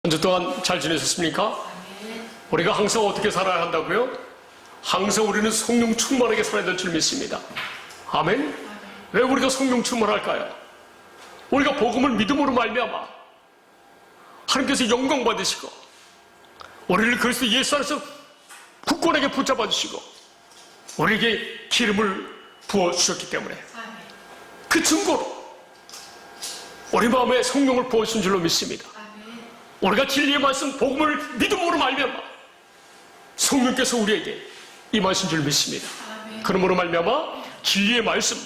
한 주 동안 잘 지내셨습니까? 우리가 항상 어떻게 살아야 한다고요? 항상 우리는 성령 충만하게 살아야 될 줄 믿습니다. 아멘? 왜 우리가 성령 충만할까요? 우리가 복음을 믿음으로 말미암아 하나님께서 영광 받으시고 우리를 그리스도 예수 안에서 굳건하게 붙잡아 주시고 우리에게 기름을 부어주셨기 때문에 그 증거로 우리 마음에 성령을 부어주신 줄로 믿습니다. 우리가 진리의 말씀 복음을 믿음으로 말미암아 성령께서 우리에게 임하신 줄 믿습니다. 그러므로 말미암아 진리의 말씀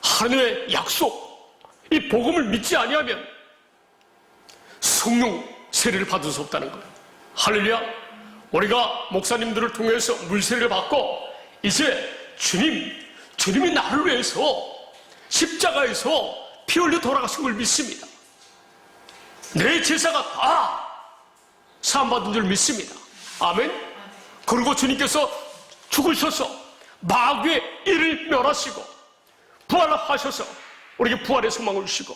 하나님의 약속 이 복음을 믿지 아니하면 성령 세례를 받을 수 없다는 거예요. 할렐루야. 우리가 목사님들을 통해서 물세례를 받고 이제 주님이 나를 위해서 십자가에서 피 흘려 돌아가신 걸 믿습니다. 내 제사가 다 사함받은 줄 믿습니다. 아멘. 그리고 주님께서 죽으셔서 마귀의 일을 멸하시고 부활하셔서 우리에게 부활의 소망을 주시고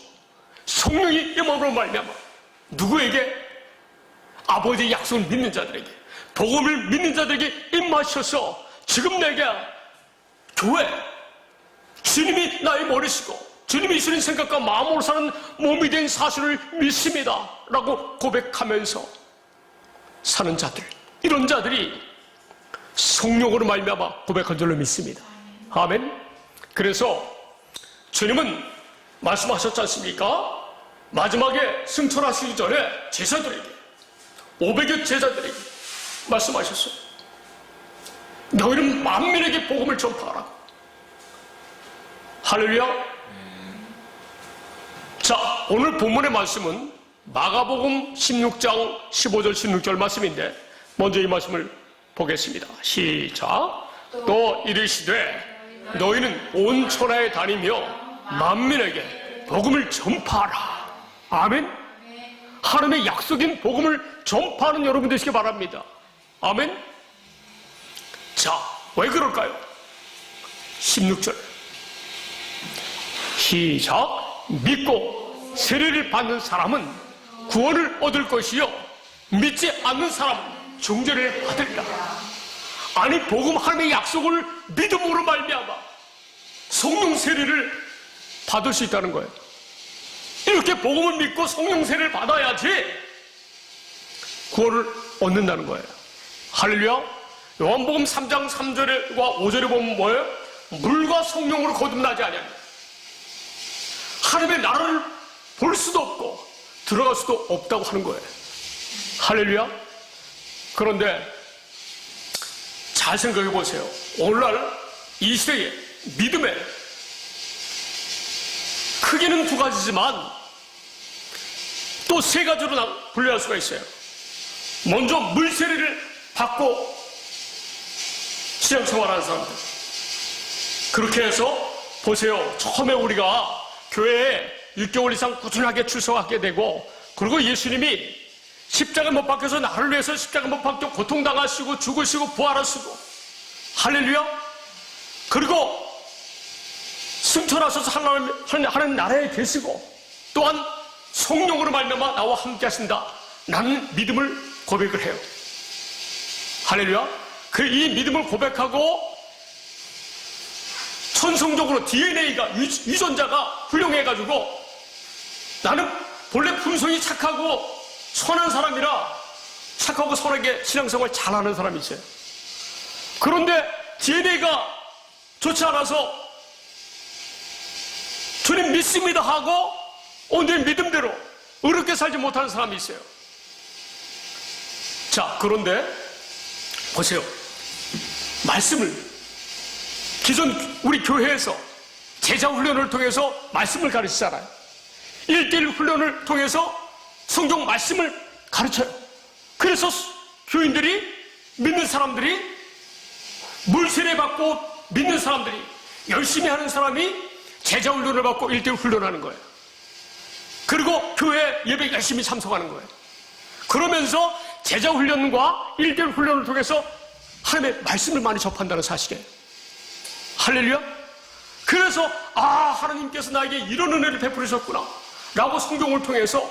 성령이 임함으로 말미암아 누구에게? 아버지의 약속을 믿는 자들에게 복음을 믿는 자들에게 임하셔서 지금 내게 교회 주님이 나의 머리시고 주님이 주신 생각과 마음으로 사는 몸이 된 사실을 믿습니다 라고 고백하면서 사는 자들, 이런 자들이 성령으로 말미암아 고백한 줄로 믿습니다. 아멘. 그래서 주님은 말씀하셨지 않습니까? 마지막에 승천하시기 전에 제자들에게 500여 제자들에게 말씀하셨어요. 너희는 만민에게 복음을 전파하라. 할렐루야. 자, 오늘 본문의 말씀은 마가복음 16장 15절 16절 말씀인데 먼저 이 말씀을 보겠습니다. 시작. 또 이르시되 너희는 온 천하에 다니며 만민에게 복음을 전파하라. 아멘. 하나님의 약속인 복음을 전파하는 여러분 되시기 바랍니다. 아멘. 자, 왜 그럴까요? 16절 시작. 믿고 세례를 받는 사람은 구원을 얻을 것이요 믿지 않는 사람은 정죄를 받으리라. 아니, 복음 하나님의 약속을 믿음으로 말미암아 성령 세례를 받을 수 있다는 거예요. 이렇게 복음을 믿고 성령 세례를 받아야지 구원을 얻는다는 거예요. 할렐루야. 요한복음 3장 3절과 5절에 보면 뭐예요? 물과 성령으로 거듭나지 아니하냐. 하나님의 나라를 볼 수도 없고 들어갈 수도 없다고 하는 거예요. 할렐루야. 그런데 잘 생각해 보세요. 오늘날 이 시대에 믿음에 크게는 두 가지지만 또 세 가지로 분류할 수가 있어요. 먼저 물세례를 받고 신앙생활하는 사람들. 그렇게 해서 보세요. 처음에 우리가 교회에 6개월 이상 꾸준하게 출석하게 되고 그리고 예수님이 십자가 못 박혀서 나를 위해서 십자가 못 박혀 고통당하시고 죽으시고 부활하시고 할렐루야. 그리고 승천하셔서 하나님 나라에 계시고 또한 성령으로 말미암아 나와 함께 하신다. 나는 믿음을 고백을 해요. 할렐루야. 이 믿음을 고백하고 천성적으로 DNA가 유전자가 훌륭해가지고 나는 본래 품성이 착하고 선한 사람이라 착하고 선하게 신앙생활 잘하는 사람이 있어요. 그런데 DNA가 좋지 않아서 주님 믿습니다 하고 내 믿음대로 어렵게 살지 못하는 사람이 있어요. 자, 그런데 보세요. 말씀을 기존 우리 교회에서 제자 훈련을 통해서 말씀을 가르치잖아요. 1:1 훈련을 통해서 성경 말씀을 가르쳐요. 그래서 교인들이 믿는 사람들이 물세례 받고 믿는 사람들이 열심히 하는 사람이 제자 훈련을 받고 1:1 훈련하는 거예요. 그리고 교회 예배 열심히 참석하는 거예요. 그러면서 제자 훈련과 1:1 훈련을 통해서 하나님의 말씀을 많이 접한다는 사실이에요. 할렐루야. 그래서 하나님께서 나에게 이런 은혜를 베풀으셨구나 라고 성경을 통해서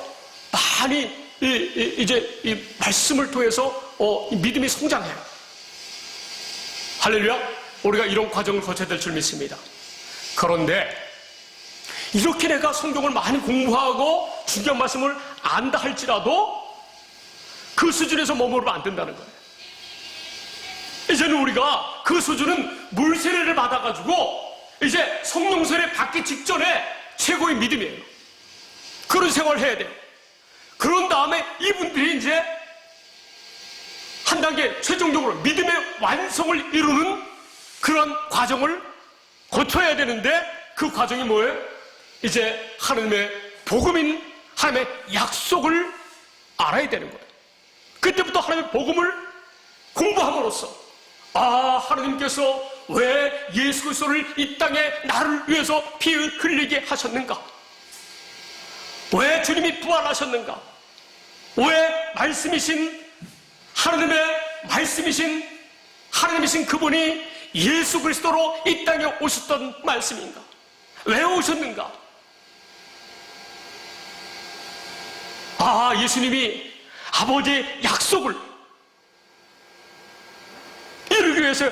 많이 이제 이 말씀을 통해서 이 믿음이 성장해요. 할렐루야. 우리가 이런 과정을 거쳐야 될 줄 믿습니다. 그런데 이렇게 내가 성경을 많이 공부하고 중요한 말씀을 안다 할지라도 그 수준에서 머무르면 안 된다는 거예요. 이제는 우리가 그 수준은 물 세례를 받아가지고 이제 성령 세례 받기 직전에 최고의 믿음이에요. 그런 생활을 해야 돼요. 그런 다음에 이분들이 이제 한 단계 최종적으로 믿음의 완성을 이루는 그런 과정을 거쳐야 되는데 그 과정이 뭐예요? 이제 하나님의 복음인 하나님의 약속을 알아야 되는 거예요. 그때부터 하나님의 복음을 공부함으로써 하나님께서 왜 예수 그리스도를 이 땅에 나를 위해서 피 흘리게 하셨는가? 왜 주님이 부활하셨는가? 왜 하나님이신 그분이 예수 그리스도로 이 땅에 오셨던 말씀인가? 왜 오셨는가? 예수님이 아버지의 약속을 이루기 위해서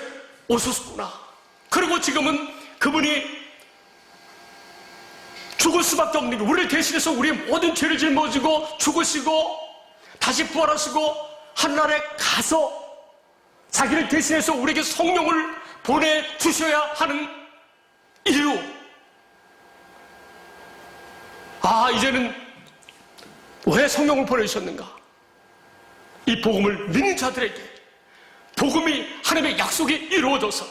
오셨구나. 그리고 지금은 그분이 죽을 수밖에 없는 게 우리를 대신해서 우리의 모든 죄를 짊어지고 죽으시고 다시 부활하시고 하늘나라에 가서 자기를 대신해서 우리에게 성령을 보내주셔야 하는 이유. 이제는 왜 성령을 보내주셨는가? 이 복음을 믿는 자들에게 복음이 하나님의 약속이 이루어져서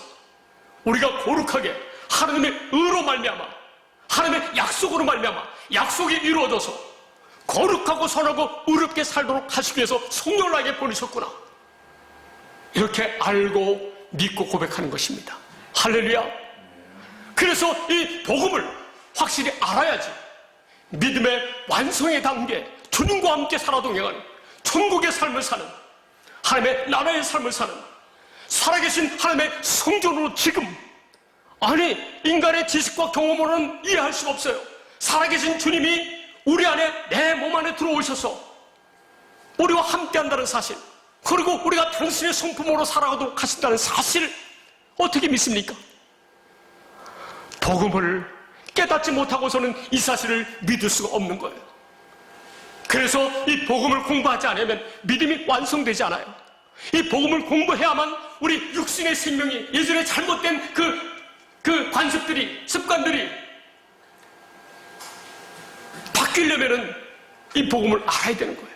우리가 거룩하게 하나님의 의로 말미암아 하나님의 약속으로 말미암아 약속이 이루어져서 거룩하고 선하고 의롭게 살도록 하시기 위해서 성령을 나에게 보내셨구나. 이렇게 알고 믿고 고백하는 것입니다. 할렐루야. 그래서 이 복음을 확실히 알아야지 믿음의 완성의 단계, 주님과 함께 살아 동행하는 천국의 삶을 사는 하나님의 나라의 삶을 사는 살아계신 하나님의 성전으로 지금 인간의 지식과 경험으로는 이해할 수가 없어요. 살아계신 주님이 우리 안에 내 몸 안에 들어오셔서 우리와 함께한다는 사실, 그리고 우리가 당신의 성품으로 살아가도록 하신다는 사실을 어떻게 믿습니까? 복음을 깨닫지 못하고서는 이 사실을 믿을 수가 없는 거예요. 그래서 이 복음을 공부하지 않으면 믿음이 완성되지 않아요. 이 복음을 공부해야만 우리 육신의 생명이 예전에 잘못된 그 관습들이, 습관들이 바뀌려면은 이 복음을 알아야 되는 거예요.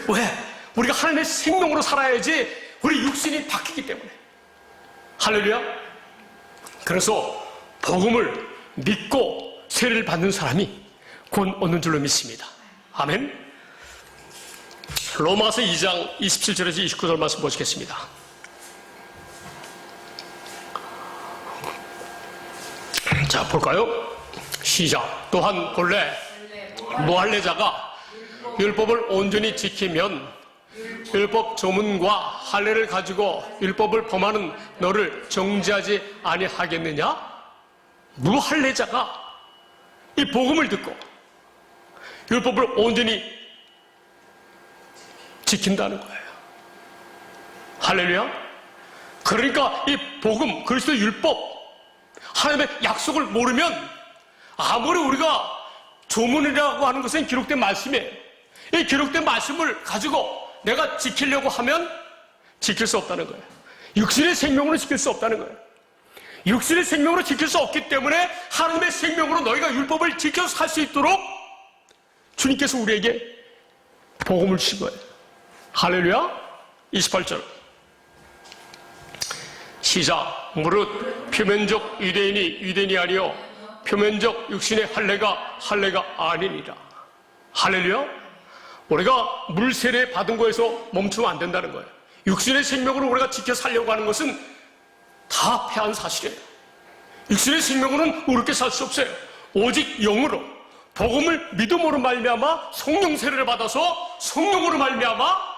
왜? 우리가 하나님의 생명으로 살아야지 우리 육신이 바뀌기 때문에. 할렐루야. 그래서 복음을 믿고 세례를 받는 사람이 곧 얻는 줄로 믿습니다. 아멘. 로마서 2장 27절에서 29절 말씀 보시겠습니다. 자, 볼까요? 시작. 또한 본래 무할례자가 율법을 온전히 지키면 율법 조문과 할례를 가지고 율법을 범하는 너를 정죄하지 아니하겠느냐? 무할례자가 이 복음을 듣고 율법을 온전히 지킨다는 거예요. 할렐루야. 그러니까 이 복음, 그리스도의 율법, 하나님의 약속을 모르면 아무리 우리가 조문이라고 하는 것은 기록된 말씀이에요. 이 기록된 말씀을 가지고 내가 지키려고 하면 지킬 수 없다는 거예요. 육신의 생명으로 지킬 수 없다는 거예요. 육신의 생명으로 지킬 수 없기 때문에 하나님의 생명으로 너희가 율법을 지켜서 살 수 있도록 주님께서 우리에게 복음을 주신 거예요. 할렐루야. 28절 시작. 무릇 표면적 유대인이 유대인이 아니요 표면적 육신의 할례가 아니니라. 할렐루야. 우리가 물 세례 받은 거에서 멈추면 안 된다는 거예요. 육신의 생명으로 우리가 지켜 살려고 하는 것은 다 패한 사실이에요. 육신의 생명으로는 의롭게 살 수 없어요. 오직 영으로 복음을 믿음으로 말미암아 성령 세례를 받아서 성령으로 말미암아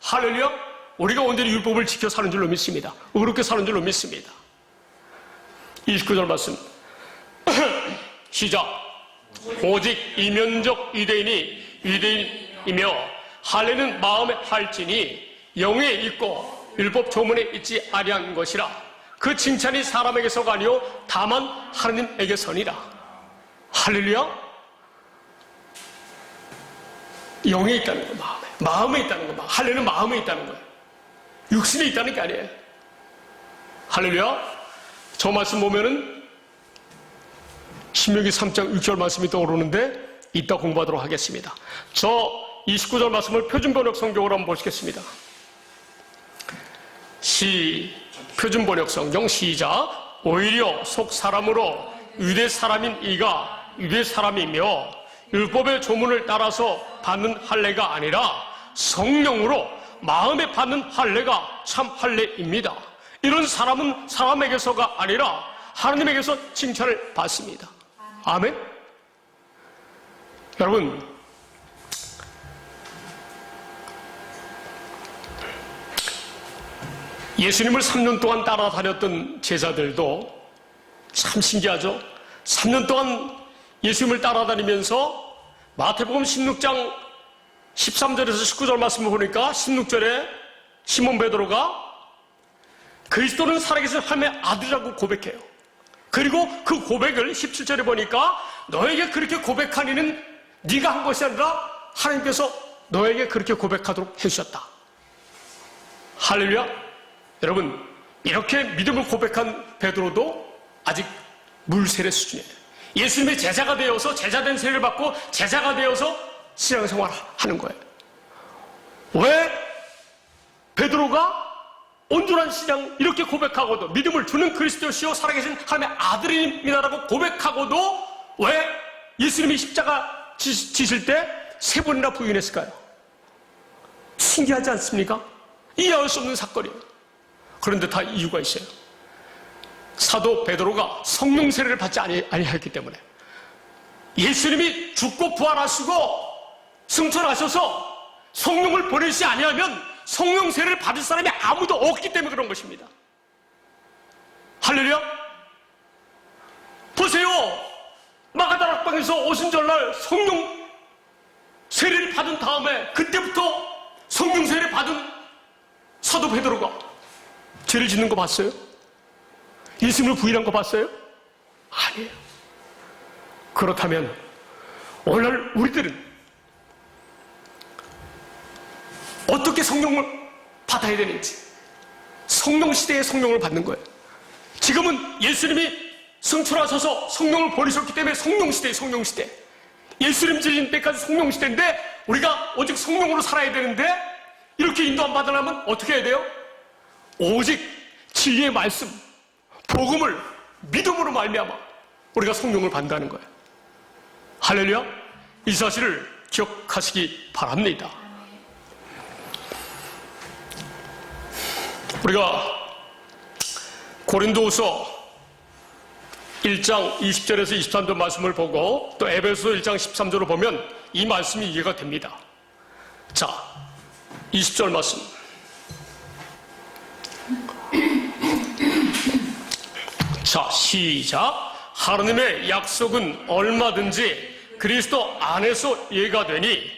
할렐루야 우리가 온전히 율법을 지켜 사는 줄로 믿습니다. 의롭게 사는 줄로 믿습니다. 29절 말씀 시작. 오직 이면적 유대인이 유대인 이며 할례는 마음에 할지니 영에 있고 율법 조문에 있지 아니한 것이라. 그 칭찬이 사람에게서가 아니요 다만 하나님에게서니라. 할렐루야. 영에 있다는 거예요. 마음에 있다는 거예요. 할례는 마음에 있다는 거예요. 육신에 있다는 게 아니에요. 할렐루야. 저 말씀 보면은 신명기 3장 6절 말씀이 떠오르는데 이따 공부하도록 하겠습니다. 저 29절 말씀을 표준번역 성경으로 한번 보시겠습니다. 표준번역 성경 시작. 오히려 속 사람으로 유대 사람인 이가 유대 사람이며 율법의 조문을 따라서 받는 할례가 아니라 성령으로 마음에 받는 할례가 참 할례입니다. 이런 사람은 사람에게서가 아니라 하나님에게서 칭찬을 받습니다. 아멘. 여러분, 예수님을 3년 동안 따라다녔던 제자들도 참 신기하죠. 3년 동안 예수님을 따라다니면서 마태복음 16장 13절에서 19절 말씀을 보니까 16절에 시몬 베드로가 그리스도는 살아계신 하나님의 아들이라고 고백해요. 그리고 그 고백을 17절에 보니까 너에게 그렇게 고백한 이는 네가 한 것이 아니라 하나님께서 너에게 그렇게 고백하도록 해주셨다. 할렐루야. 여러분, 이렇게 믿음을 고백한 베드로도 아직 물세례 수준이에요. 예수님의 제자가 되어서 제자된 세례를 받고 제자가 되어서 신앙생활을 하는 거예요. 왜 베드로가 온전한 신앙 이렇게 고백하고도 믿음을 주는 그리스도시요 살아계신 하나님의 아들입니다라고 고백하고도 왜 예수님이 십자가 지실 때 3번이나 부인했을까요? 신기하지 않습니까? 이해할 수 없는 사건이에요. 그런데 다 이유가 있어요. 사도 베드로가 성령 세례를 받지 아니했기 때문에 예수님이 죽고 부활하시고 승천하셔서 성령을 보내시지 아니하면 성령 세례를 받을 사람이 아무도 없기 때문에 그런 것입니다. 할렐루야. 보세요. 마가다락방에서 오순절날 성령 세례를 받은 다음에 그때부터 성령 세례를 받은 사도 베드로가 죄를 짓는 거 봤어요? 예수님을 부인한 거 봤어요? 아니에요. 그렇다면 오늘 우리들은 어떻게 성령을 받아야 되는지, 성령 시대에 성령을 받는 거예요. 지금은 예수님이 승천하셔서 성령을 보내셨기 때문에 성령 시대에 성령 시대. 예수님 지신 때까지 성령 시대인데 우리가 오직 성령으로 살아야 되는데 이렇게 인도 안 받으려면 어떻게 해야 돼요? 오직 진리의 말씀, 복음을 믿음으로 말미암아 우리가 성령을 받는다는 거예요. 할렐루야. 이 사실을 기억하시기 바랍니다. 우리가 고린도후서 1장 20절에서 23절 말씀을 보고 또 에베소서 1장 13절을 보면 이 말씀이 이해가 됩니다. 자, 20절 말씀. 자, 시작. 하나님의 약속은 얼마든지 그리스도 안에서 예가 되니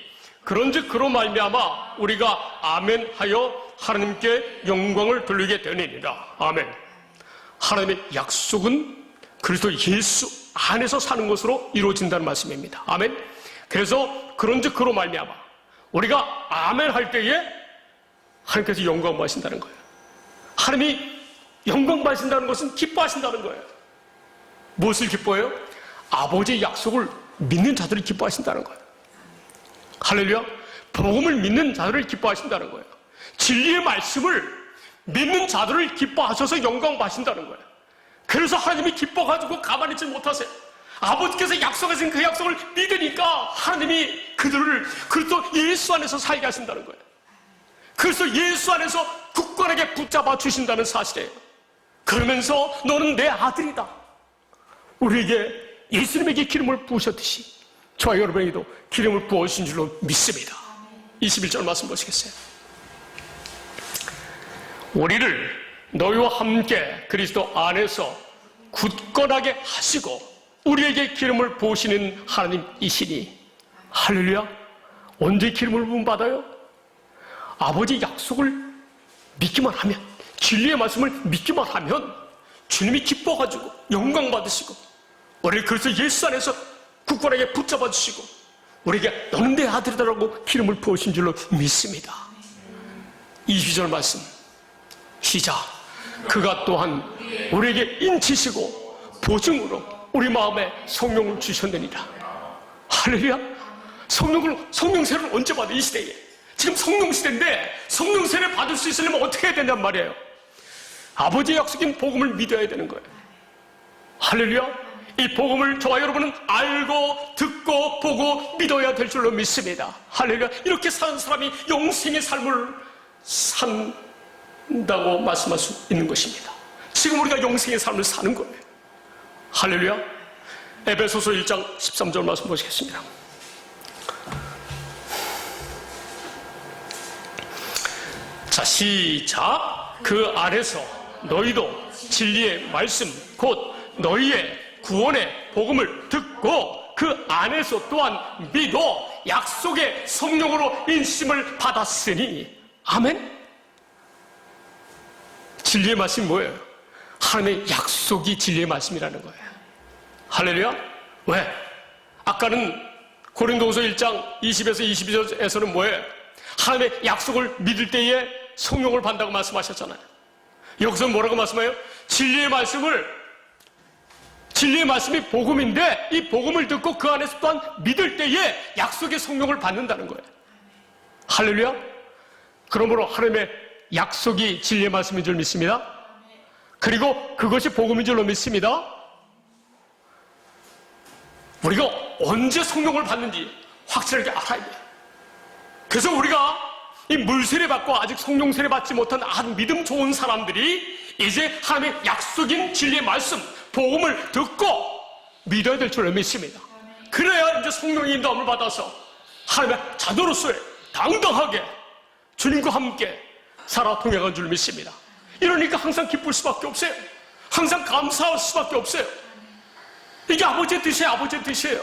그런즉 그로 말미암아 우리가 아멘하여 하나님께 영광을 돌리게 되느니라. 아멘. 하나님의 약속은 그리스도 예수 안에서 사는 것으로 이루어진다는 말씀입니다. 아멘. 그래서 그런즉 그로 말미암아 우리가 아멘 할 때에 하나님께서 영광 받으신다는 거예요. 하나님이 영광 받으신다는 것은 기뻐하신다는 거예요. 무엇을 기뻐해요? 아버지의 약속을 믿는 자들을 기뻐하신다는 거예요. 할렐루야. 복음을 믿는 자들을 기뻐하신다는 거예요. 진리의 말씀을 믿는 자들을 기뻐하셔서 영광 받으신다는 거예요. 그래서 하나님이 기뻐가지고 가만히 있지 못하세요. 아버지께서 약속하신 그 약속을 믿으니까 하나님이 그들을 그리스도 예수 안에서 살게 하신다는 거예요. 그래서 예수 안에서 굳건하게 붙잡아 주신다는 사실이에요. 그러면서 너는 내 아들이다. 우리에게 예수님에게 기름을 부으셨듯이 저와 여러분에게도 기름을 부어주신 줄로 믿습니다. 21절 말씀 보시겠어요? 우리를 너희와 함께 그리스도 안에서 굳건하게 하시고 우리에게 기름을 부으시는 하나님이시니 할렐루야. 언제 기름을 부음 받아요? 아버지 약속을 믿기만 하면, 진리의 말씀을 믿기만 하면 주님이 기뻐가지고 영광 받으시고 우리를 그래서 예수 안에서 굳건하게 붙잡아 주시고 우리에게 너는 내 아들이라고 기름을 부으신 줄로 믿습니다. 22절 말씀 시작. 그가 또한 우리에게 인치시고 보증으로 우리 마음에 성령을 주셨느니라. 할렐루야. 성령세를 언제 받아? 이 시대에 지금 성령시대인데 성령세를 받을 수 있으려면 어떻게 해야 된단 말이에요? 아버지의 약속인 복음을 믿어야 되는 거예요. 할렐루야. 이 복음을 저와 여러분은 알고 듣고 보고 믿어야 될 줄로 믿습니다. 할렐루야. 이렇게 사는 사람이 영생의 삶을 산다고 말씀할 수 있는 것입니다. 지금 우리가 영생의 삶을 사는 거예요. 할렐루야. 에베소서 1장 13절 말씀 보시겠습니다. 자, 시작. 그 안에서 너희도 진리의 말씀 곧 너희의 구원의 복음을 듣고 그 안에서 또한 믿어 약속의 성령으로 인심을 받았으니. 아멘. 진리의 말씀이 뭐예요? 하나님의 약속이 진리의 말씀이라는 거예요. 할렐루야. 왜? 아까는 고린도후서 1장 20에서 22절에서는 뭐예요? 하나님의 약속을 믿을 때에 성령을 받는다고 말씀하셨잖아요. 여기서는 뭐라고 말씀해요? 진리의 말씀이 복음인데 이 복음을 듣고 그 안에서 또한 믿을 때에 약속의 성령을 받는다는 거예요. 할렐루야. 그러므로 하나님의 약속이 진리의 말씀인 줄 믿습니다. 그리고 그것이 복음인 줄로 믿습니다. 우리가 언제 성령을 받는지 확실하게 알아야 돼요. 그래서 우리가 이 물세례 받고 아직 성령 세례 받지 못한 아주 믿음 좋은 사람들이 이제 하나님의 약속인 진리의 말씀, 복음을 듣고 믿어야 될 줄 믿습니다. 그래야 이제 성령의 인도함을 받아서 하나님의 자녀로서의 당당하게 주님과 함께 살아 동행한 줄 믿습니다. 이러니까 항상 기쁠 수밖에 없어요. 항상 감사할 수밖에 없어요. 이게 아버지의 뜻이에요.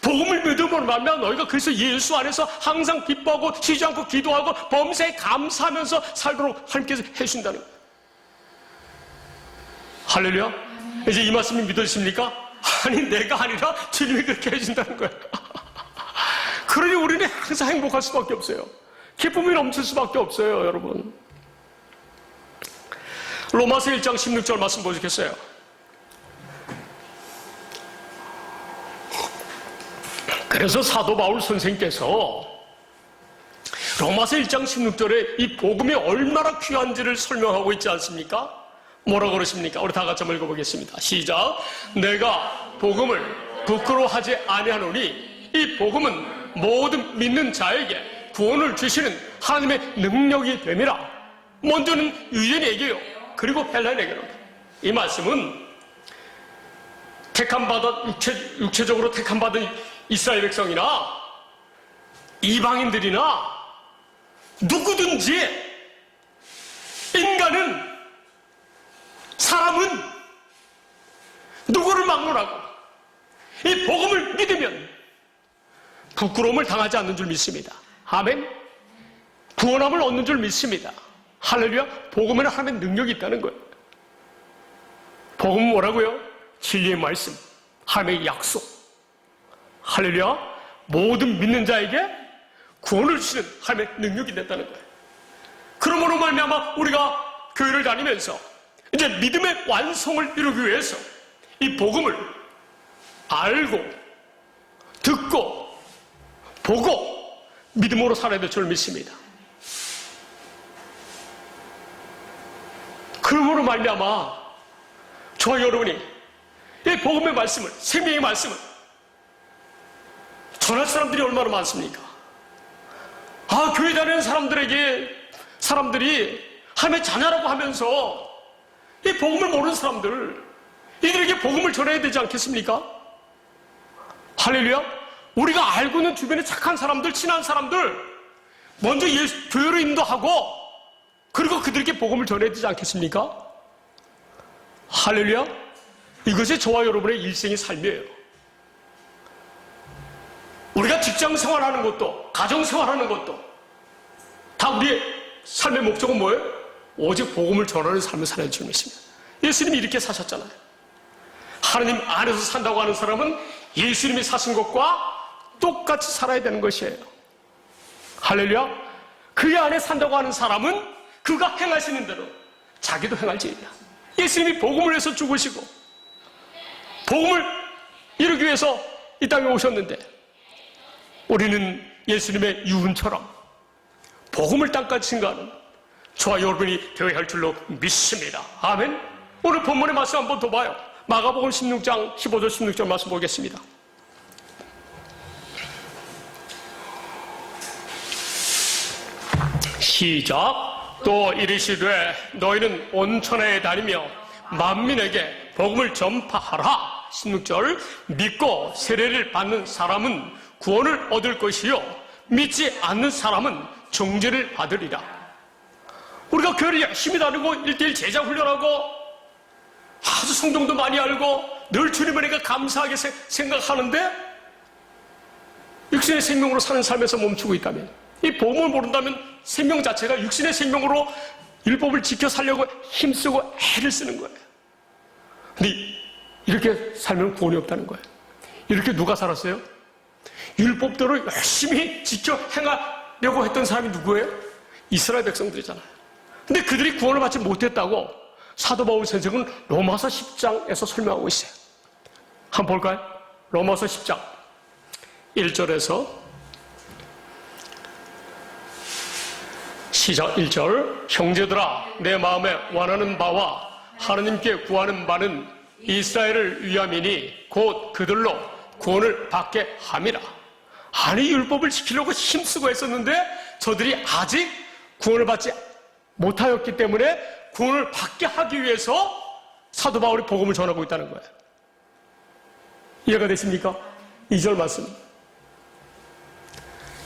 복음을 믿음으로 말미암아 너희가 그래서 예수 안에서 항상 기뻐하고 쉬지 않고 기도하고 범사에 감사하면서 살도록 하나님께서 해주신다는 거예요. 할렐루야. 이제 이 말씀이 믿어지십니까? 아니 내가 아니라 주님이 그렇게 해준다는 거예요. 그러니 우리는 항상 행복할 수밖에 없어요. 기쁨이 넘칠 수밖에 없어요. 여러분, 로마서 1장 16절 말씀 보시겠어요? 그래서 사도 바울 선생님께서 로마서 1장 16절에 이 복음이 얼마나 귀한지를 설명하고 있지 않습니까? 뭐라고 그러십니까? 우리 다 같이 한번 읽어보겠습니다. 시작. 내가 복음을 부끄러워하지 아니하노니 이 복음은 모든 믿는 자에게 구원을 주시는 하나님의 능력이 됨이라. 먼저는 유대인에게요, 그리고 헬라인에게로다. 이 말씀은 육체적으로 택함받은 이스라엘 백성이나 이방인들이나 누구든지 사람은 누구를 막론하고 이 복음을 믿으면 부끄러움을 당하지 않는 줄 믿습니다. 아멘. 구원함을 얻는 줄 믿습니다. 할렐루야. 복음에는 하나님의 능력이 있다는 거예요. 복음은 뭐라고요? 진리의 말씀, 하나님의 약속. 할렐루야. 모든 믿는 자에게 구원을 주시는 하나님의 능력이 됐다는 거예요. 그러므로 말미암아 우리가 교회를 다니면서 이제 믿음의 완성을 이루기 위해서 이 복음을 알고 듣고 보고 믿음으로 살아야 될 줄 믿습니다. 그러므로 말미암아 저와 여러분이 이 복음의 말씀을, 생명의 말씀을 전할 사람들이 얼마나 많습니까? 교회 다니는 사람들이 하나님의 자녀라고 하면서 이 복음을 모르는 사람들, 이들에게 복음을 전해야 되지 않겠습니까? 할렐루야. 우리가 알고 있는 주변에 착한 사람들, 친한 사람들 먼저 교회로 인도하고 그리고 그들에게 복음을 전해야 되지 않겠습니까? 할렐루야. 이것이 저와 여러분의 일생의 삶이에요. 우리가 우리가 직장 생활하는 것도, 가정 생활하는 것도 다 우리의 삶의 목적은 뭐예요? 오직 복음을 전하는 삶을 살아야 줄 믿습니다. 예수님이 이렇게 사셨잖아요. 하나님 안에서 산다고 하는 사람은 예수님이 사신 것과 똑같이 살아야 되는 것이에요. 할렐루야. 그 안에 산다고 하는 사람은 그가 행하시는 대로 자기도 행할지이다. 예수님이 복음을 위해서 죽으시고 복음을 이루기 위해서 이 땅에 오셨는데 우리는 예수님의 유언처럼 복음을 땅까지 증거하는 저와 여러분이 되어야 할 줄로 믿습니다. 아멘. 오늘 본문의 말씀 한번 더 봐요. 마가복음 16장 15절 16절 말씀 보겠습니다. 시작. 또 이르시되 너희는 온 천하에 다니며 만민에게 복음을 전파하라. 16절. 믿고 세례를 받는 사람은 구원을 얻을 것이요 믿지 않는 사람은 정죄를 받으리라. 우리가 교회를 열심히 다니고 1:1 제자 훈련하고 아주 성경도 많이 알고 늘 주님을 내가 감사하게 생각하는데 육신의 생명으로 사는 삶에서 멈추고 있다면, 이 복음을 모른다면 생명 자체가 육신의 생명으로 율법을 지켜 살려고 힘쓰고 애를 쓰는 거예요. 근데 이렇게 살면 구원이 없다는 거예요. 이렇게 누가 살았어요? 율법대로 열심히 지켜 행하려고 했던 사람이 누구예요? 이스라엘 백성들이잖아요. 근데 그들이 구원을 받지 못했다고 사도 바울 선생은 로마서 10장에서 설명하고 있어요. 한번 볼까요? 로마서 10장 1절에서 시작. 1절. 형제들아, 내 마음에 원하는 바와 하나님께 구하는 바는 이스라엘을 위함이니 곧 그들로 구원을 받게 함이라. 아니, 율법을 지키려고 힘쓰고 했었는데 저들이 아직 구원을 받지 못하였기 때문에 구원을 받게 하기 위해서 사도 바울이 복음을 전하고 있다는 거예요. 이해가 되십니까? 2절 말씀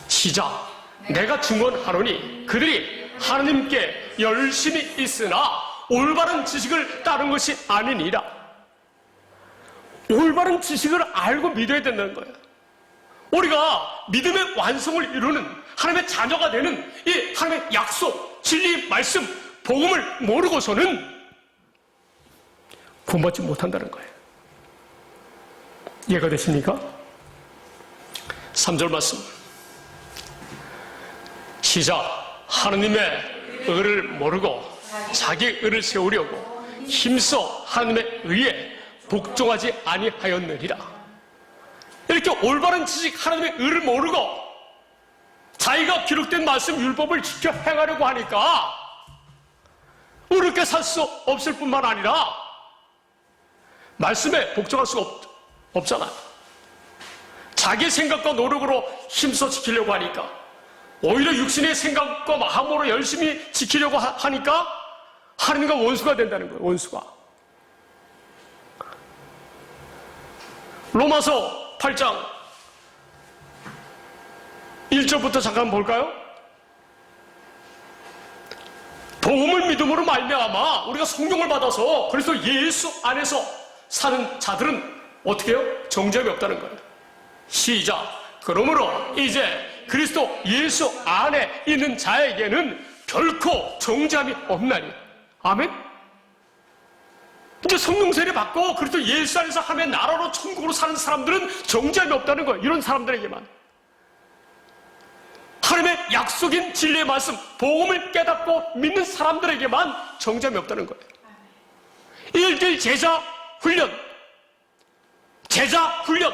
시작. 내가 증언하노니 그들이 하나님께 열심히 있으나 올바른 지식을 따른 것이 아니니라. 올바른 지식을 알고 믿어야 된다는 거예요. 우리가 믿음의 완성을 이루는 하나님의 자녀가 되는 이 하나님의 약속, 진리, 말씀, 복음을 모르고서는 구원받지 못한다는 거예요. 이해가 되십니까? 3절 말씀 시작. 하나님의 의를 모르고 자기 의를 세우려고 힘써 하나님의 의에 복종하지 아니하였느니라. 이렇게 올바른 지식, 하나님의 의를 모르고 자기가 기록된 말씀, 율법을 지켜 행하려고 하니까 의롭게 살 수 없을 뿐만 아니라 말씀에 복종할 수가 없잖아요. 자기 생각과 노력으로 힘써 지키려고 하니까, 오히려 육신의 생각과 마음으로 열심히 지키려고 하니까 하나님과 원수가 된다는 거예요. 원수가. 로마서 8장 1절부터 잠깐 볼까요? 복음을 믿음으로 말미암아 우리가 성령을 받아서 그래서 예수 안에서 사는 자들은 어떻게 해요? 정죄함이 없다는 거예요. 시작. 그러므로 이제 그리스도 예수 안에 있는 자에게는 결코 정죄함이 없나니. 아멘. 이제 성령 세례 받고 그리스도 예수 안에서 하나님의 나라로 천국으로 사는 사람들은 정죄함이 없다는 거예요. 이런 사람들에게만. 하나님의 약속인 진리의 말씀, 복음을 깨닫고 믿는 사람들에게만 정죄함이 없다는 거예요. 1:1 제자 훈련,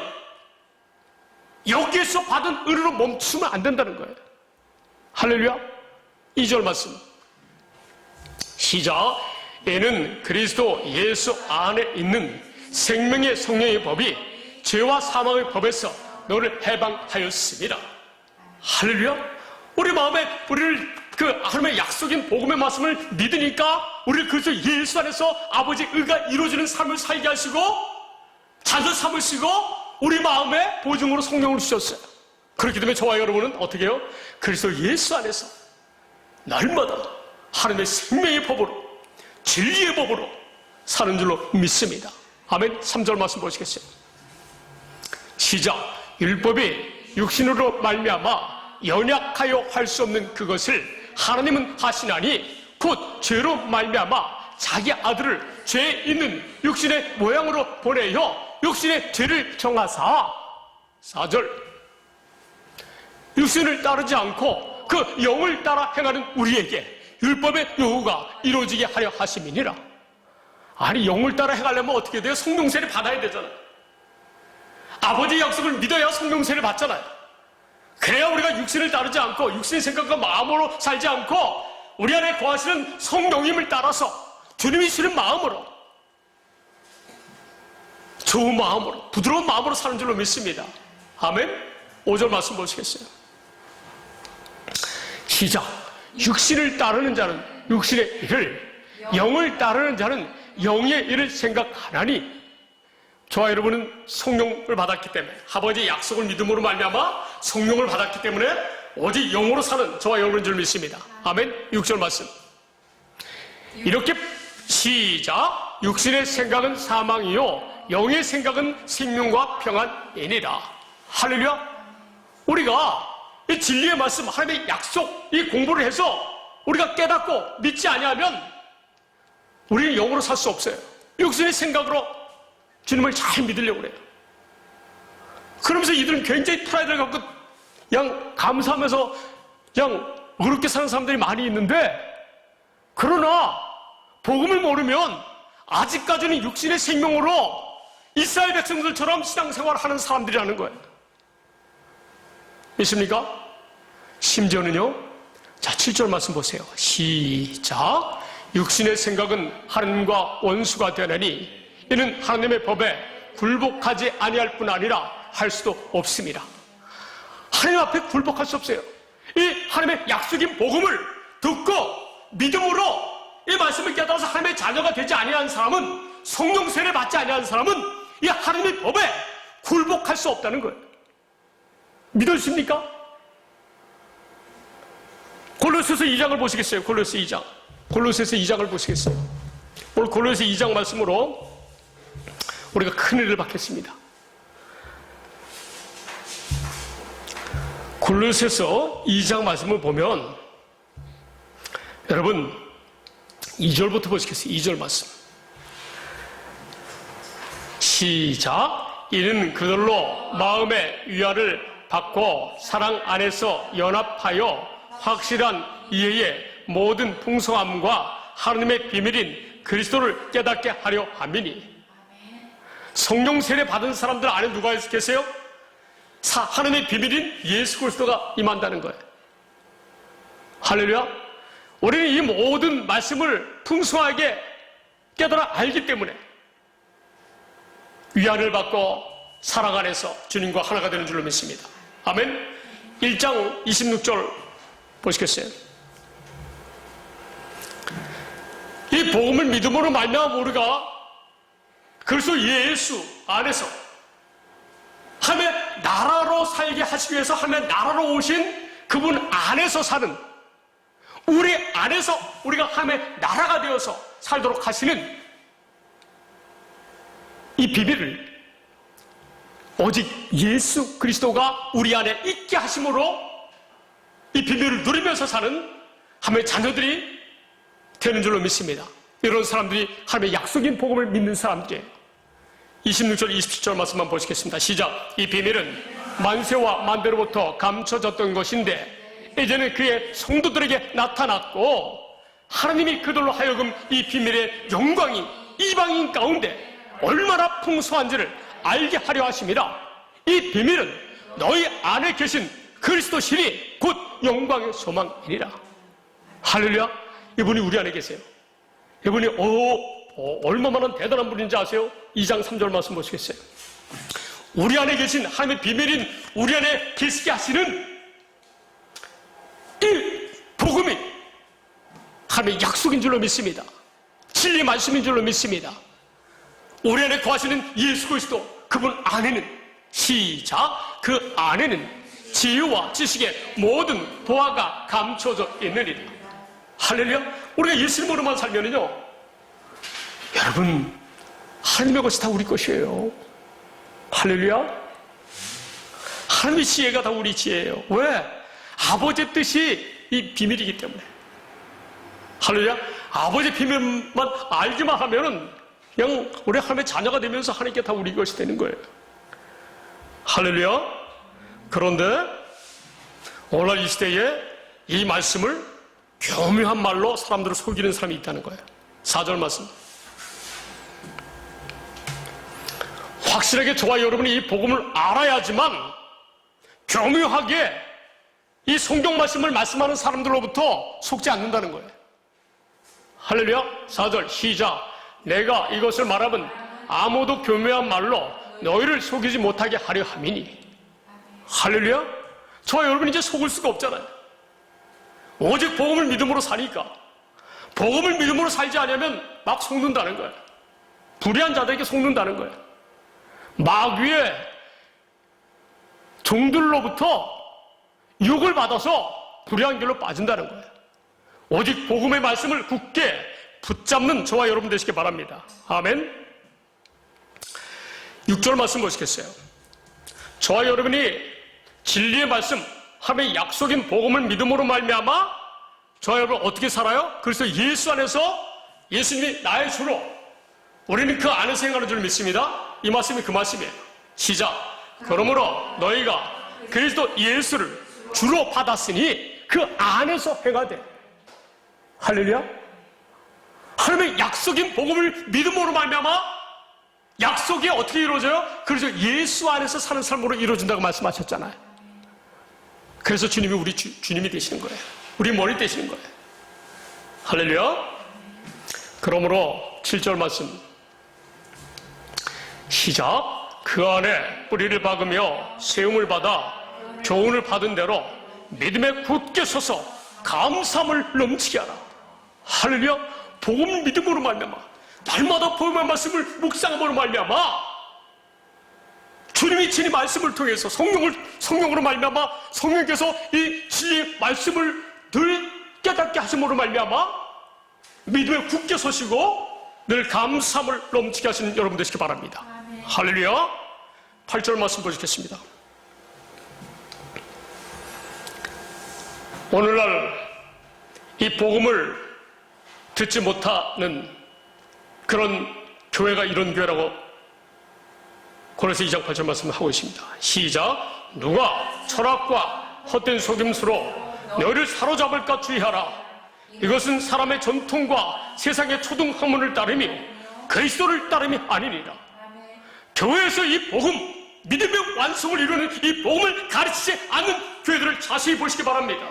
여기에서 받은 은혜로 멈추면 안 된다는 거예요. 할렐루야. 2절 말씀 시작. 이는 그리스도 예수 안에 있는 생명의 성령의 법이 죄와 사망의 법에서 너를 해방하였습니다. 할렐루야. 우리 마음에 우리를 그 하나님의 약속인 복음의 말씀을 믿으니까 우리를 그리스도 예수 안에서 아버지의 의가 이루어지는 삶을 살게 하시고 자녀 삼으시고 우리 마음에 보증으로 성령을 주셨어요. 그렇기 때문에 저와 여러분은 어떻게 해요? 그리스도 예수 안에서 날마다 하나님의 생명의 법으로, 진리의 법으로 사는 줄로 믿습니다. 아멘. 3절 말씀 보시겠어요? 시작. 율법이 육신으로 말미암아 연약하여 할 수 없는 그것을 하나님은 하시나니 곧 죄로 말미암아 자기 아들을 죄 있는 육신의 모양으로 보내어 육신의 죄를 정하사 4절 육신을 따르지 않고 그 영을 따라 행하는 우리에게 율법의 요구가 이루어지게 하려 하심이니라. 아니 영을 따라 행하려면 어떻게 돼요? 성령세를 받아야 되잖아요. 아버지의 약속을 믿어야 성령세를 받잖아요. 그래야 우리가 육신을 따르지 않고 육신의 생각과 마음으로 살지 않고 우리 안에 거하시는 성령님을 따라서 주님이 주는 마음으로 좋은 마음으로 부드러운 마음으로 사는 줄로 믿습니다. 아멘. 5절 말씀 보시겠어요? 시작. 육신을 따르는 자는 육신의 일을, 영을 따르는 자는 영의 일을 생각하나니. 저와 여러분은 성령을 받았기 때문에, 아버지의 약속을 믿음으로 말미암아 성령을 받았기 때문에 오직 영으로 사는 저와 여러분인 줄 믿습니다. 아멘. 6절 말씀 이렇게 시작. 육신의 생각은 사망이요 영의 생각은 생명과 평안이니라. 할렐루야. 우리가 이 진리의 말씀, 하나님의 약속, 이 공부를 해서 우리가 깨닫고 믿지 아니하면 우리는 영으로 살 수 없어요. 육신의 생각으로 주님을 잘 믿으려고 그래요. 그러면서 이들은 굉장히 프라이드를 갖고 그냥 감사하면서 그냥 어렵게 사는 사람들이 많이 있는데, 그러나 복음을 모르면 아직까지는 육신의 생명으로 이스라엘 백성들처럼 신앙생활을 하는 사람들이라는 거예요. 믿습니까? 심지어는요, 자 7절 말씀 보세요. 시작. 육신의 생각은 하나님과 원수가 되나니 이는 하나님의 법에 굴복하지 아니할 뿐 아니라 할 수도 없습니다. 하나님 앞에 굴복할 수 없어요. 이 하나님의 약속인 복음을 듣고 믿음으로 이 말씀을 깨달아서 하나님의 자녀가 되지 아니한 사람은, 성령 세례를 받지 아니한 사람은 이 하나님의 법에 굴복할 수 없다는 거예요. 믿으십니까? 골로새서 2장을 보시겠어요? 골로새 2장. 골로새서 2장을 보시겠어요? 오늘 골로새 2장 말씀으로 우리가 큰일을 받겠습니다. 골로새서 2장 말씀을 보면 여러분 2절부터 보시겠어요? 2절 말씀. 시작. 이는 그들로 마음의 위안을 받고 사랑 안에서 연합하여 확실한 이해의 모든 풍성함과 하나님의 비밀인 그리스도를 깨닫게 하려 함이니. 성령 세례 받은 사람들 안에 누가 계세요? 하나님의 비밀인 예수 그리스도가 임한다는 거예요. 할렐루야. 우리는 이 모든 말씀을 풍성하게 깨달아 알기 때문에 위안을 받고 사랑 안에서 주님과 하나가 되는 줄로 믿습니다. 아멘. 1장 26절 보시겠어요? 이 복음을 믿음으로 말미암아 우리가 그리스도 예수 안에서 하나님의 나라로 살게 하시기 위해서 하나님의 나라로 오신 그분 안에서 사는, 우리 안에서 우리가 하나님의 나라가 되어서 살도록 하시는 이 비밀을 오직 예수 그리스도가 우리 안에 있게 하심으로 이 비밀을 누리면서 사는 하나님의 자녀들이 되는 줄로 믿습니다. 이런 사람들이 하나님의 약속인 복음을 믿는 사람들이에요. 26절 27절 말씀만 보시겠습니다. 시작. 이 비밀은 만세와 만대로부터 감춰졌던 것인데 이제는 그의 성도들에게 나타났고 하나님이 그들로 하여금 이 비밀의 영광이 이방인 가운데 얼마나 풍성한지를 알게 하려 하심이라. 이 비밀은 너희 안에 계신 그리스도 신이 곧 영광의 소망이니라. 할렐루야. 이분이 우리 안에 계세요. 이분이 얼마나 대단한 분인지 아세요? 2장 3절 말씀 보시겠어요? 우리 안에 계신 하나님의 비밀인 우리 안에 계시게 하시는 이 복음이 하나님의 약속인 줄로 믿습니다. 진리 말씀인 줄로 믿습니다. 우리 안에 거하시는 예수 그리스도, 그분 안에는 시작. 그 안에는 지혜와 지식의 모든 보화가 감춰져 있느니라. 할렐루야. 우리가 예수님으로만 살면은요, 여러분 하나님의 것이 다 우리 것이에요. 할렐루야. 하나님의 지혜가 다 우리 지혜예요. 왜? 아버지의 뜻이 이 비밀이기 때문에. 할렐루야. 아버지의 비밀만 알기만 하면은 그냥 우리 하나님의 자녀가 되면서 하나님께 다 우리 것이 되는 거예요. 할렐루야. 그런데 오늘날 이 시대에 이 말씀을 교묘한 말로 사람들을 속이는 사람이 있다는 거예요. 4절 말씀. 확실하게 저와 여러분이 이 복음을 알아야지만 교묘하게 이 성경 말씀을 말씀하는 사람들로부터 속지 않는다는 거예요. 할렐루야. 4절 시작. 내가 이것을 말하면 아무도 교묘한 말로 너희를 속이지 못하게 하려 함이니. 할렐루야. 저와 여러분이 이제 속을 수가 없잖아요. 오직 복음을 믿음으로 사니까. 복음을 믿음으로 살지 않으면 막 속는다는 거예요. 불의한 자들에게 속는다는 거예요. 마귀의 종들로부터 유혹을 받아서 불의한 길로 빠진다는 거예요. 오직 복음의 말씀을 굳게 붙잡는 저와 여러분 되시기 바랍니다. 아멘. 6절 말씀 보시겠어요? 저와 여러분이 진리의 말씀, 하나님의 약속인 복음을 믿음으로 말미암아 저와 여러분 어떻게 살아요? 그래서 예수 안에서 예수님이 나의 주로 우리는 그 안에서 행하는 줄 믿습니다. 이 말씀이 그 말씀이에요. 시작. 그러므로 너희가 그리스도 예수를 주로 받았으니 그 안에서 행하되. 할렐루야. 하나님의 약속인 복음을 믿음으로 말미암아 약속이 어떻게 이루어져요? 그래서 예수 안에서 사는 삶으로 이루어진다고 말씀하셨잖아요. 그래서 주님이 우리 주님이 되시는 거예요. 우리 머리 되시는 거예요. 할렐루야. 그러므로 7절 말씀 시작. 그 안에 뿌리를 박으며 세움을 받아 교훈을 받은 대로 믿음에 굳게 서서 감사함을 넘치게 하라. 할렐루야. 복음 믿음으로 말미암아 날마다 복음의 말씀을 묵상함으로 말미암아 주님이 친히 말씀을 통해서 성령으로 말미암아 성령께서 이 진리의 말씀을 늘 깨닫게 하심으로 말미암아 믿음에 굳게 서시고 늘 감사함을 넘치게 하시는 여러분 되시기 바랍니다. 아멘. 할렐루야. 8절 말씀 보시겠습니다. 오늘날 이 복음을 듣지 못하는 그런 교회가 이런 교회라고 고린도서 2장 8절 말씀을 하고 있습니다. 시작. 누가 철학과 헛된 속임수로 너희를 사로잡을까 주의하라. 이것은 사람의 전통과 세상의 초등학문을 따름이 그리스도를 따름이 아니니라. 교회에서 이 복음, 믿음의 완성을 이루는 이 복음을 가르치지 않는 교회들을 자세히 보시기 바랍니다.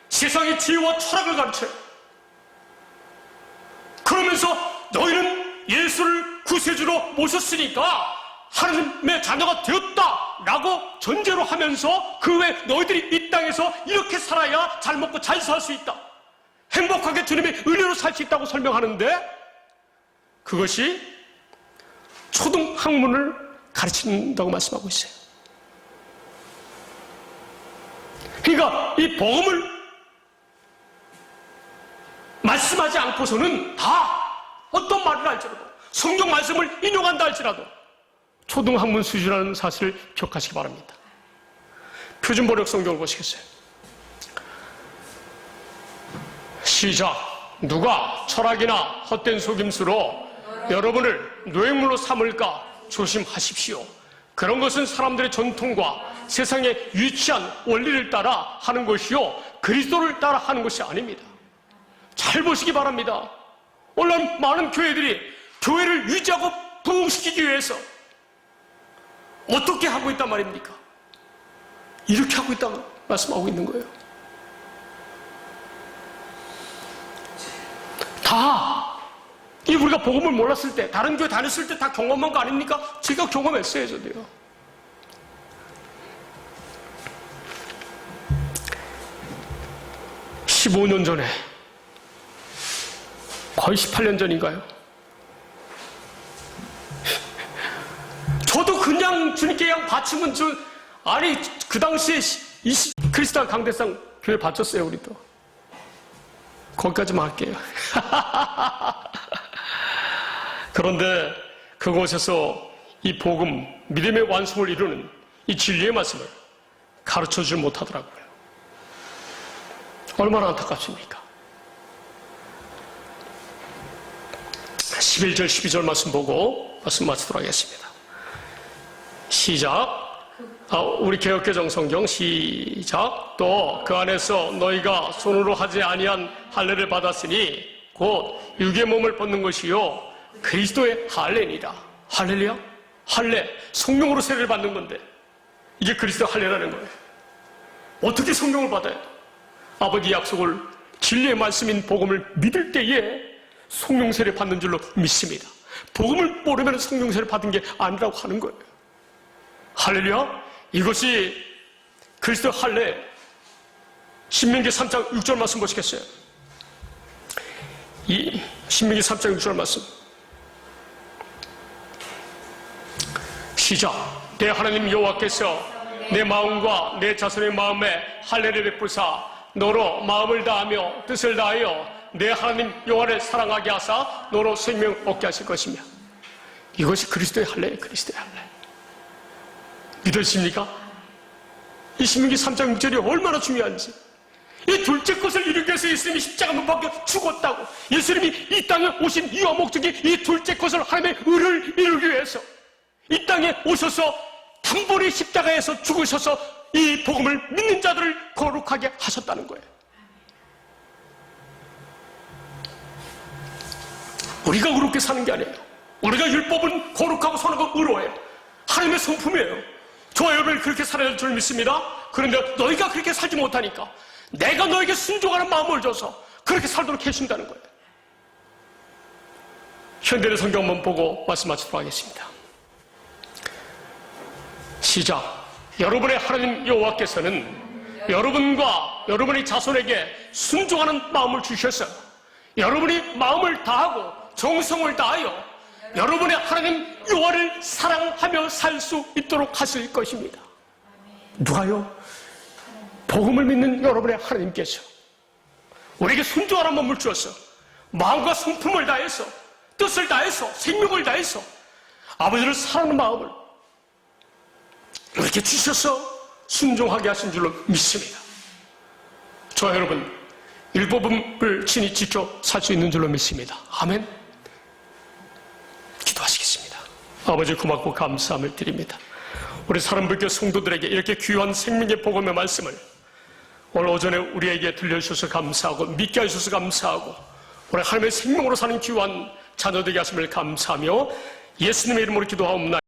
세상의 지혜와 철학을 가르쳐요. 그러면서 너희는 예수를 구세주로 모셨으니까 하나님의 자녀가 되었다라고 전제로 하면서 그 외 너희들이 이 땅에서 이렇게 살아야 잘 먹고 잘 살 수 있다. 행복하게 주님의 은혜로 살 수 있다고 설명하는데 그것이 초등학문을 가르친다고 말씀하고 있어요. 그러니까 이 복음을 말씀하지 않고서는 다 어떤 말을 할지라도 성경 말씀을 인용한다 할지라도 초등학문 수준이라는 사실을 기억하시기 바랍니다. 표준번역 성경을 보시겠어요? 시작. 누가 철학이나 헛된 속임수로 여러분을 노예물로 삼을까 조심하십시오. 그런 것은 사람들의 전통과 세상의 유치한 원리를 따라 하는 것이요 그리스도를 따라 하는 것이 아닙니다. 잘 보시기 바랍니다. 오늘 많은 교회들이 교회를 유지하고 부흥시키기 위해서 어떻게 하고 있단 말입니까? 이렇게 하고 있다고 말씀하고 있는 거예요. 다 이 우리가 복음을 몰랐을 때 다른 교회 다녔을 때 다 경험한 거 아닙니까? 제가 경험했어요. 저도요. (15년) 전에 거의 18년 전인가요? 저도 그냥 주님께 그냥 바치면 아니 그 당시에 크리스탈 강대상 교회 바쳤어요. 우리도 거기까지만 할게요. 그런데 그곳에서 이 복음 믿음의 완성을 이루는 이 진리의 말씀을 가르쳐주지 못하더라고요. 얼마나 안타깝습니까? 11절 12절 말씀 보고 말씀 마치도록 하겠습니다. 시작. 우리 개역개정 성경 시작. 또 그 안에서 너희가 손으로 하지 아니한 할례를 받았으니 곧 육의 몸을 벗는 것이요 그리스도의 할례니라. 할렐루야? 할례, 성령으로 세례를 받는 건데 이게 그리스도 할례라는 거예요. 어떻게 성령을 받아요? 아버지 약속을 진리의 말씀인 복음을 믿을 때에 성령 세례 받는 줄로 믿습니다. 복음을 모르면 성령 세례 받은 게 아니라고 하는 거예요. 할렐루야? 이것이 그리스도 할례. 신명기 3장 6절 말씀 보시겠어요? 이 신명기 3장 6절 말씀 시작. 내 하나님 여호와께서 내 마음과 내 자손의 마음에 할례를 베푸사 너로 마음을 다하며 뜻을 다하여 내 하나님 여호와를 사랑하게 하사 너로 생명 얻게 하실 것이며. 이것이 그리스도의 할례예요. 그리스도의 할례. 믿으십니까? 이 신명기 3장 6절이 얼마나 중요한지. 이 둘째 것을 이루기 위해서 예수님이 십자가 못 박혀 죽었다고. 예수님이 이 땅에 오신 이유와 목적이 이 둘째 것을 하나님의 의를 이루기 위해서 이 땅에 오셔서 단번에 십자가에서 죽으셔서 이 복음을 믿는 자들을 거룩하게 하셨다는 거예요. 우리가 의롭게 사는 게 아니에요. 우리가 율법은 거룩하고 선하고 의로워요. 하나님의 성품이에요. 저와 여러분이 그렇게 살아야 할 줄 믿습니다. 그런데 너희가 그렇게 살지 못하니까 내가 너에게 순종하는 마음을 줘서 그렇게 살도록 해준다는 거예요. 현대의 성경 한번 보고 말씀하시도록 하겠습니다. 시작. 여러분의 하나님 여호와께서는 여러분과 여러분의 자손에게 순종하는 마음을 주셔서 여러분이 마음을 다하고 정성을 다하여 여러분의 하나님 여호와를 사랑하며 살 수 있도록 하실 것입니다. 누가요? 복음을 믿는 여러분의 하나님께서 우리에게 순종하는 마음을 주어서 마음과 성품을 다해서 뜻을 다해서 생명을 다해서 아버지를 사랑하는 마음을 이렇게 주셔서 순종하게 하신 줄로 믿습니다. 저와 여러분 율법을 친히 지켜 살 수 있는 줄로 믿습니다. 아멘. 기도하시겠습니다. 아버지 고맙고 감사함을 드립니다. 우리 사랑불교 성도들에게 이렇게 귀한 생명의 복음의 말씀을 오늘 오전에 우리에게 들려주셔서 감사하고 믿게 하셔서 감사하고 우리 하나님의 생명으로 사는 귀한 자녀되게 하심을 감사하며 예수님의 이름으로 기도하옵나이다.